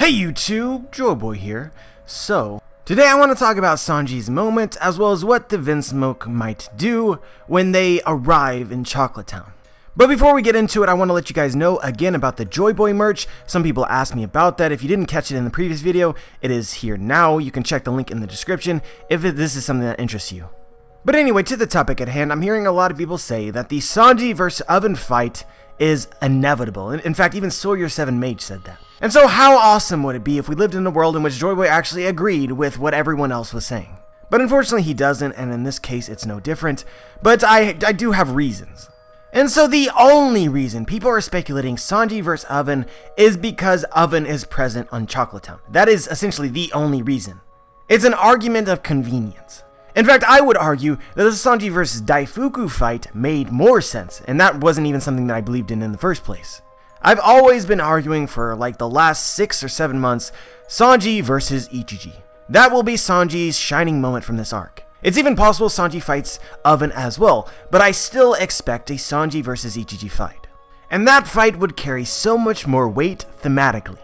Hey YouTube, Joyboy here. So, today I want to talk about Sanji's moment, as well as what the Vinsmoke might do when they arrive in Chocolate Town. But before we get into it, I want to let you guys know again about the Joyboy merch. Some people asked me about that. If you didn't catch it in the previous video, it is here now. You can check the link in the description if this is something that interests you. But anyway, to the topic at hand, I'm hearing a lot of people say that the Sanji vs. Oven fight is inevitable. In fact, even Sawyer7 Mage said that. And so how awesome would it be if we lived in a world in which Joyboy actually agreed with what everyone else was saying? But unfortunately he doesn't, and in this case it's no different. But I do have reasons. And so the only reason people are speculating Sanji vs. Oven is because Oven is present on Chocolate Town. That is essentially the only reason. It's an argument of convenience. In fact, I would argue that the Sanji vs. Daifuku fight made more sense, and that wasn't even something that I believed in the first place. I've always been arguing for like the last 6 or 7 months, Sanji versus Ichiji. That will be Sanji's shining moment from this arc. It's even possible Sanji fights Oven as well, but I still expect a Sanji versus Ichiji fight. And that fight would carry so much more weight thematically.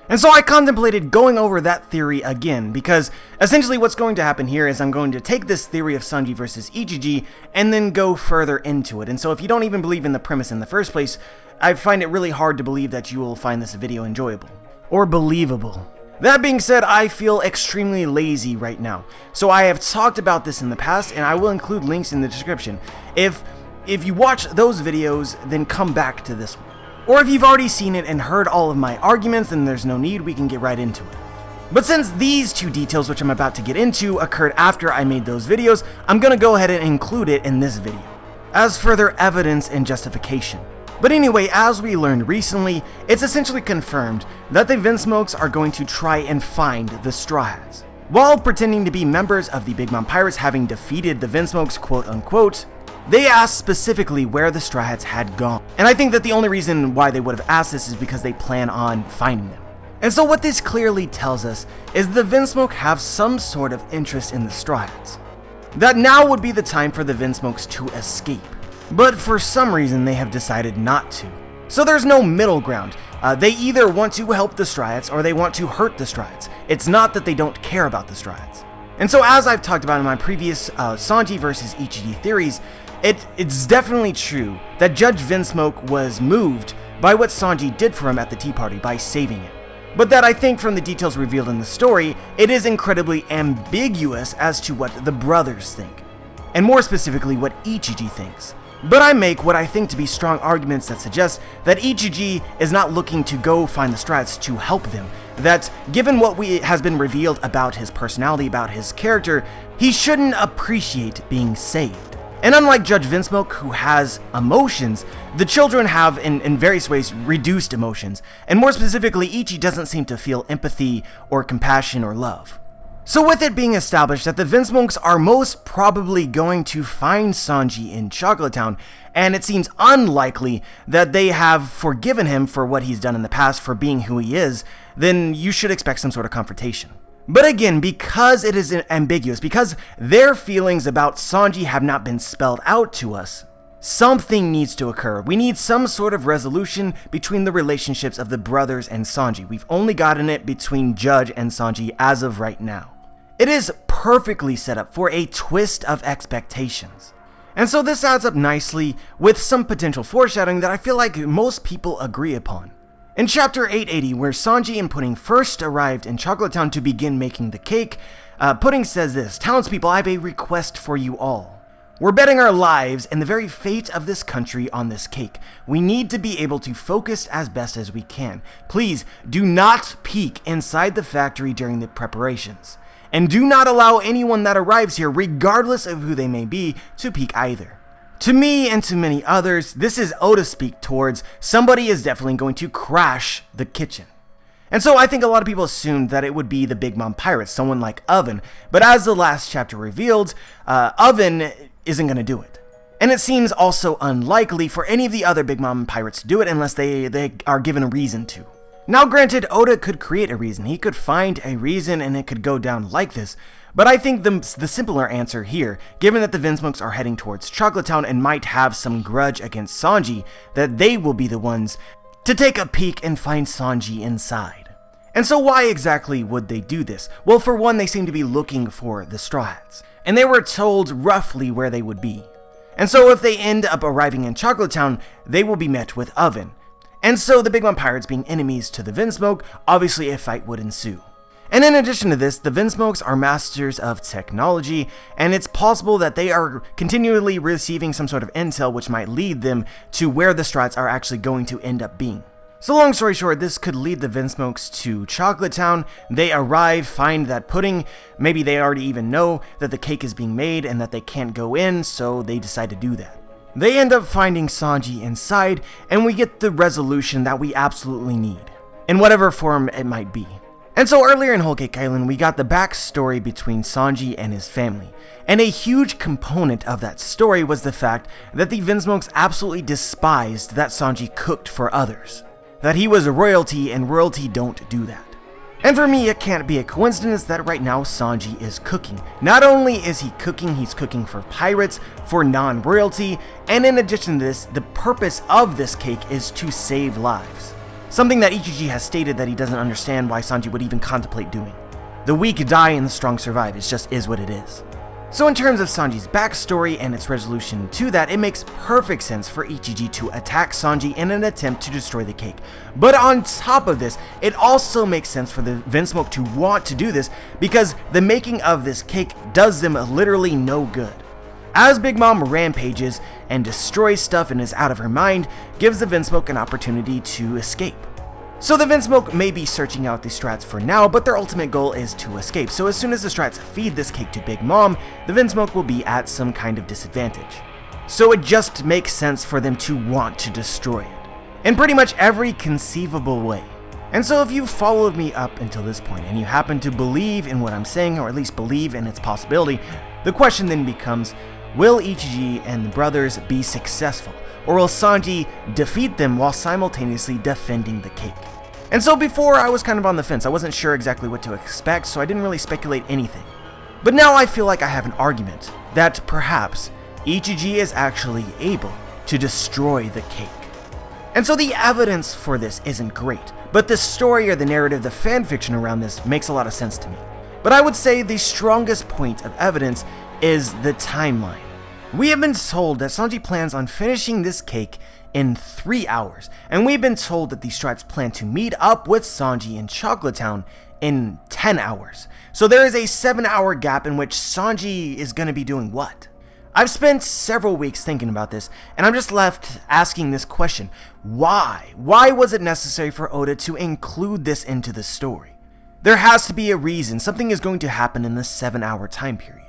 And so I contemplated going over that theory again, because essentially what's going to happen here is I'm going to take this theory of Sanji versus Ichiji and then go further into it. And so if you don't even believe in the premise in the first place, I find it really hard to believe that you will find this video enjoyable or believable. That being said, I feel extremely lazy right now. So I have talked about this in the past, and I will include links in the description. If you watch those videos, then come back to this one. Or if you've already seen it and heard all of my arguments, then there's no need, we can get right into it. But since these two details, which I'm about to get into, occurred after I made those videos, I'm gonna go ahead and include it in this video, as further evidence and justification. But anyway, as we learned recently, it's essentially confirmed that the Vinsmokes are going to try and find the Straw Hats. While pretending to be members of the Big Mom Pirates, having defeated the Vinsmokes quote-unquote, they asked specifically where the Straw Hats had gone. And I think that the only reason why they would have asked this is because they plan on finding them. And so what this clearly tells us is the Vinsmoke have some sort of interest in the Straw Hats. That now would be the time for the Vinsmokes to escape. But for some reason they have decided not to. So there's no middle ground. They either want to help the Straw Hats or they want to hurt the Straw Hats. It's not that they don't care about the Straw Hats. And so as I've talked about in my previous Sanji vs. Ichiji theories, it's definitely true that Judge Vinsmoke was moved by what Sanji did for him at the tea party by saving it. But that I think from the details revealed in the story, it is incredibly ambiguous as to what the brothers think. And more specifically what Ichiji thinks. But I make what I think to be strong arguments that suggest that Ichiji is not looking to go find the Straw Hats to help them. That, given what has been revealed about his personality, about his character, he shouldn't appreciate being saved. And unlike Judge Vinsmoke, who has emotions, the children have, in various ways, reduced emotions. And more specifically, Ichi doesn't seem to feel empathy or compassion or love. So with it being established that the Vinsmokes are most probably going to find Sanji in Chocolate Town, and it seems unlikely that they have forgiven him for what he's done in the past for being who he is, then you should expect some sort of confrontation. But again, because it is ambiguous, because their feelings about Sanji have not been spelled out to us, something needs to occur. We need some sort of resolution between the relationships of the brothers and Sanji. We've only gotten it between Judge and Sanji as of right now. It is perfectly set up for a twist of expectations. And so this adds up nicely with some potential foreshadowing that I feel like most people agree upon. In chapter 880, where Sanji and Pudding first arrived in Chocolate Town to begin making the cake, Pudding says this: "Townspeople, I have a request for you all. We're betting our lives and the very fate of this country on this cake. We need to be able to focus as best as we can. Please do not peek inside the factory during the preparations. And do not allow anyone that arrives here, regardless of who they may be, to peek either." To me and to many others, this is Oda speak towards somebody is definitely going to crash the kitchen. And so I think a lot of people assumed that it would be the Big Mom Pirates, someone like Oven, but as the last chapter revealed, Oven isn't going to do it. And it seems also unlikely for any of the other Big Mom Pirates to do it unless they are given a reason to. Now granted, Oda could create a reason, he could find a reason and it could go down like this, but I think the simpler answer here, given that the Vinsmokes are heading towards Chocolate Town and might have some grudge against Sanji, that they will be the ones to take a peek and find Sanji inside. And so why exactly would they do this? Well, for one, they seem to be looking for the Straw Hats, and they were told roughly where they would be. And so if they end up arriving in Chocolate Town, they will be met with Oven. And so the Big Mom Pirates being enemies to the Vinsmoke, obviously a fight would ensue. And in addition to this, the Vinsmokes are masters of technology, and it's possible that they are continually receiving some sort of intel which might lead them to where the Strats are actually going to end up being. So long story short, this could lead the Vinsmokes to Chocolate Town. They arrive, find that pudding, maybe they already even know that the cake is being made and that they can't go in, so they decide to do that. They end up finding SANJI inside, and we get the resolution that we absolutely need, in whatever form it might be. And so earlier in Whole Cake Island, we got the backstory between SANJI and his family. And a huge component of that story was the fact that the Vinsmokes absolutely despised that SANJI cooked for others. That he was royalty, and royalty don't do that. And for me, it can't be a coincidence that right now SANJI is cooking. Not only is he cooking, he's cooking for pirates, for non-royalty, and in addition to this, the purpose of this cake is to save lives. Something that Ichiji has stated that he doesn't understand why SANJI would even contemplate doing. The weak die and the strong survive, it just is what it is. So in terms of SANJI's backstory and its resolution to that, it makes perfect sense for Ichiji to attack SANJI in an attempt to destroy the cake. But on top of this, it also makes sense for the Vinsmoke to want to do this because the making of this cake does them literally no good. As Big Mom rampages and destroys stuff and is out of her mind, gives the Vinsmoke an opportunity to escape. So the Vinsmoke may be searching out the Strats for now, but their ultimate goal is to escape. So as soon as the Strats feed this cake to Big Mom, the Vinsmoke will be at some kind of disadvantage. So it just makes sense for them to want to destroy it, in pretty much every conceivable way. And so if you followed me up until this point, and you happen to believe in what I'm saying, or at least believe in its possibility, the question then becomes, will Ichiji and the brothers be successful, or will SANJI defeat them while simultaneously defending the cake? And so before, I was kind of on the fence. I wasn't sure exactly what to expect, so I didn't really speculate anything. But now I feel like I have an argument that perhaps Ichiji is actually able to destroy the cake. And so the evidence for this isn't great, but the story or the narrative, the fanfiction around this makes a lot of sense to me. But I would say the strongest point of evidence is the timeline. We have been told that SANJI plans on finishing this cake in 3 hours, and we've been told that the Strats plan to meet up with SANJI in Chocolate Town in 10 hours. So there is a 7-hour gap in which SANJI is going to be doing what? I've spent several weeks thinking about this, and I'm just left asking this question. Why? Why was it necessary for Oda to include this into the story? There has to be a reason. Something is going to happen in this 7-hour time period.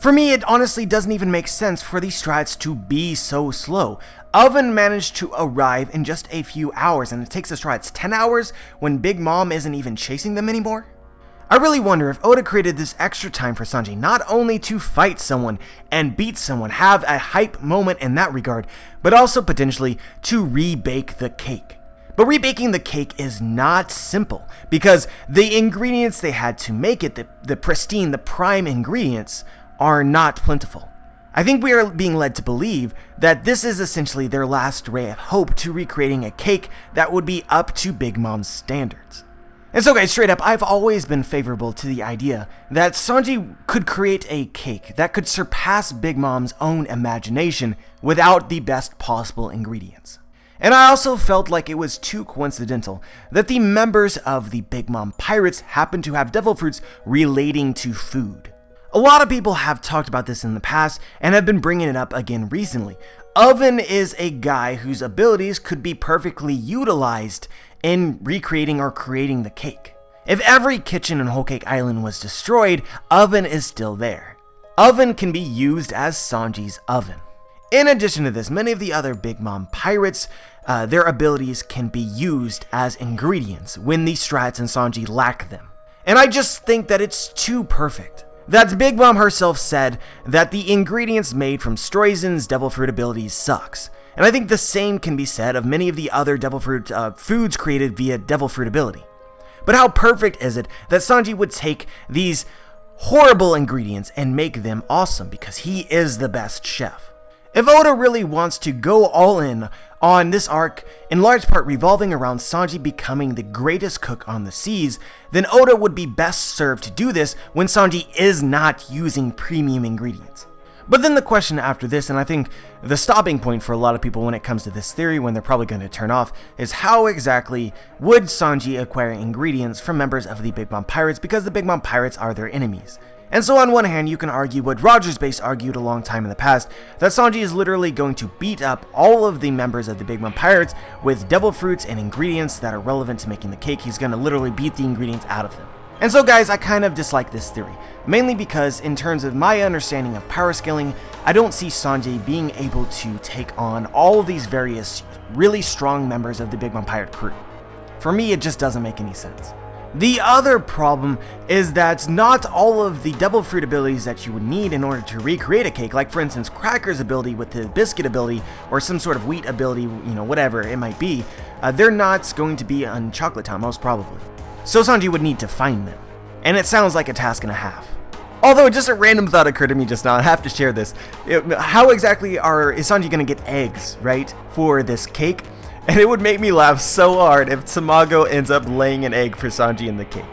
For me, it honestly doesn't even make sense for these Strats to be so slow. Oven managed to arrive in just a few hours, and it takes the Strats 10 hours when Big Mom isn't even chasing them anymore? I really wonder if Oda created this extra time for SANJI not only to fight someone and beat someone, have a hype moment in that regard, but also potentially to rebake the cake. But rebaking the cake is not simple, because the ingredients they had to make it, the pristine, the prime ingredients, are not plentiful. I think we are being led to believe that this is essentially their last ray of hope to recreating a cake that would be up to Big Mom's standards. And so guys, straight up, I've always been favorable to the idea that SANJI could create a cake that could surpass Big Mom's own imagination without the best possible ingredients. And I also felt like it was too coincidental that the members of the Big Mom Pirates happened to have devil fruits relating to food. A lot of people have talked about this in the past and have been bringing it up again recently. Oven is a guy whose abilities could be perfectly utilized in recreating or creating the cake. If every kitchen in Whole Cake Island was destroyed, Oven is still there. Oven can be used as SANJI's oven. In addition to this, many of the other Big Mom Pirates, their abilities can be used as ingredients when the Strats and SANJI lack them. And I just think that it's too perfect. That Big Mom herself said that the ingredients made from Stroizen's devil fruit abilities sucks. And I think the same can be said of many of the other devil fruit foods created via devil fruit ability. But how perfect is it that SANJI would take these horrible ingredients and make them awesome because he is the best chef? If Oda really wants to go all in on this arc, in large part revolving around Sanji becoming the greatest cook on the seas, then Oda would be best served to do this when Sanji is not using premium ingredients. But then the question after this, and I think the stopping point for a lot of people when it comes to this theory, when they're probably going to turn off, is how exactly would Sanji acquire ingredients from members of the Big Mom Pirates, because the Big Mom Pirates are their enemies. And so on one hand, you can argue what Rogers Base argued a long time in the past, that Sanji is literally going to beat up all of the members of the Big Mom Pirates with devil fruits and ingredients that are relevant to making the cake. He's going to literally beat the ingredients out of them. And so guys, I kind of dislike this theory, mainly because in terms of my understanding of power scaling, I don't see Sanji being able to take on all of these various really strong members of the Big Mom Pirate crew. For me, it just doesn't make any sense. The other problem is that not all of the devil fruit abilities that you would need in order to recreate a cake, like for instance Cracker's ability with the biscuit ability or some sort of wheat ability, whatever it might be, they're not going to be on Chocolate Town most probably. So Sanji would need to find them. And it sounds like a task and a half. Although just a random thought occurred to me just now, I have to share this. How exactly is Sanji going to get eggs, right, for this cake? And it would make me laugh so hard if Tamago ends up laying an egg for Sanji in the cake.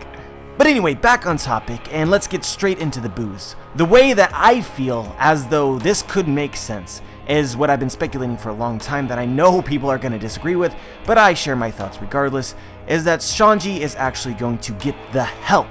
But anyway, back on topic, and let's get straight into the booze. The way that I feel as though this could make sense is what I've been speculating for a long time that I know people are going to disagree with, but I share my thoughts regardless, is that Sanji is actually going to get the help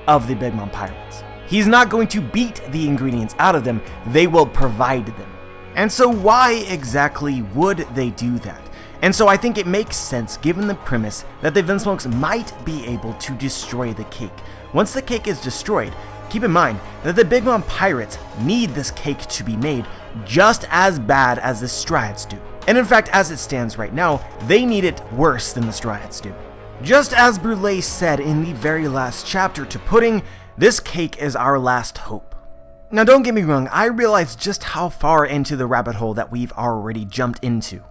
of the Big Mom Pirates. He's not going to beat the ingredients out of them, they will provide them. And so why exactly would they do that? And so I think it makes sense given the premise that the Vinsmokes might be able to destroy the cake. Once the cake is destroyed, keep in mind that the Big Mom Pirates need this cake to be made just as bad as the Striads do. And in fact, as it stands right now, they need it worse than the Striads do. Just as Brûlé said in the very last chapter to Pudding, this cake is our last hope. Now don't get me wrong, I realize just how far into the rabbit hole that we've already jumped into.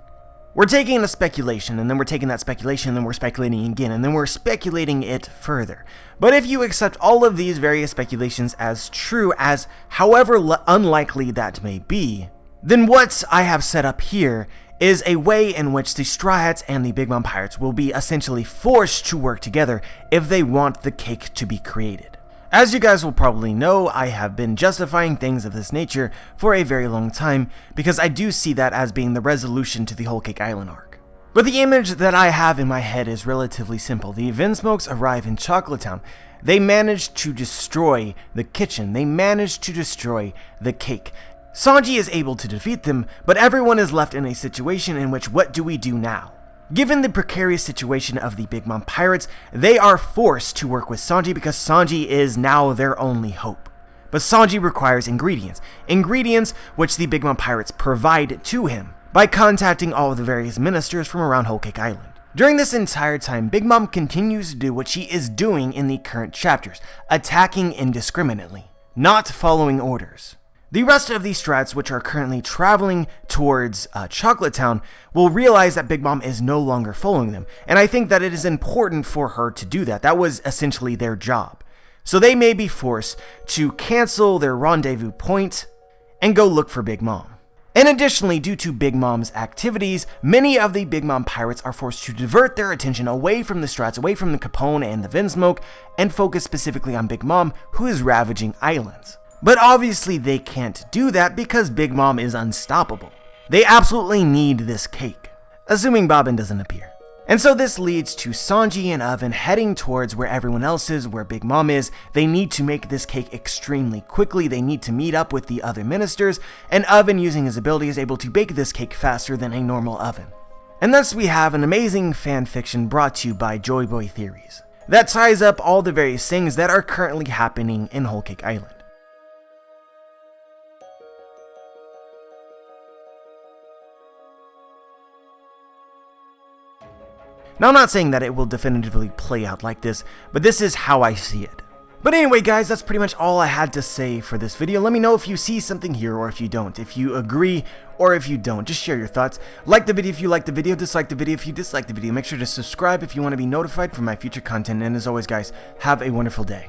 We're taking a speculation, and then we're taking that speculation, and then we're speculating again, and then we're speculating it further. But if you accept all of these various speculations as true, as however unlikely that may be, then what I have set up here is a way in which the Striads and the Big Mom Pirates will be essentially forced to work together if they want the cake to be created. As you guys will probably know, I have been justifying things of this nature for a very long time because I do see that as being the resolution to the Whole Cake Island arc. But the image that I have in my head is relatively simple. The Vinsmokes arrive in Chocolate Town. They manage to destroy the kitchen. They manage to destroy the cake. Sanji is able to defeat them, but everyone is left in a situation in which what do we do now? Given the precarious situation of the Big Mom Pirates, they are forced to work with Sanji because Sanji is now their only hope. But Sanji requires ingredients. Ingredients which the Big Mom Pirates provide to him by contacting all of the various ministers from around Whole Cake Island. During this entire time, Big Mom continues to do what she is doing in the current chapters, attacking indiscriminately, not following orders. The rest of these strats, which are currently traveling towards Chocolate Town, will realize that Big Mom is no longer following them, and I think that it is important for her to do that. That was essentially their job. So they may be forced to cancel their rendezvous point and go look for Big Mom. And additionally, due to Big Mom's activities, many of the Big Mom Pirates are forced to divert their attention away from the strats, away from the Capone and the Vinsmoke, and focus specifically on Big Mom, who is ravaging islands. But obviously they can't do that because Big Mom is unstoppable. They absolutely need this cake, assuming Bobbin doesn't appear. And so this leads to Sanji and Oven heading towards where everyone else is, where Big Mom is. They need to make this cake extremely quickly. They need to meet up with the other ministers, and Oven, using his ability, is able to bake this cake faster than a normal oven. And thus we have an amazing fanfiction brought to you by Joy Boy Theories that ties up all the various things that are currently happening in Whole Cake Island. Now, I'm not saying that it will definitively play out like this, but this is how I see it. But anyway, guys, that's pretty much all I had to say for this video. Let me know if you see something here or if you don't. If you agree or if you don't. Just share your thoughts. Like the video if you like the video. Dislike the video if you dislike the video. Make sure to subscribe if you want to be notified for my future content. And as always, guys, have a wonderful day.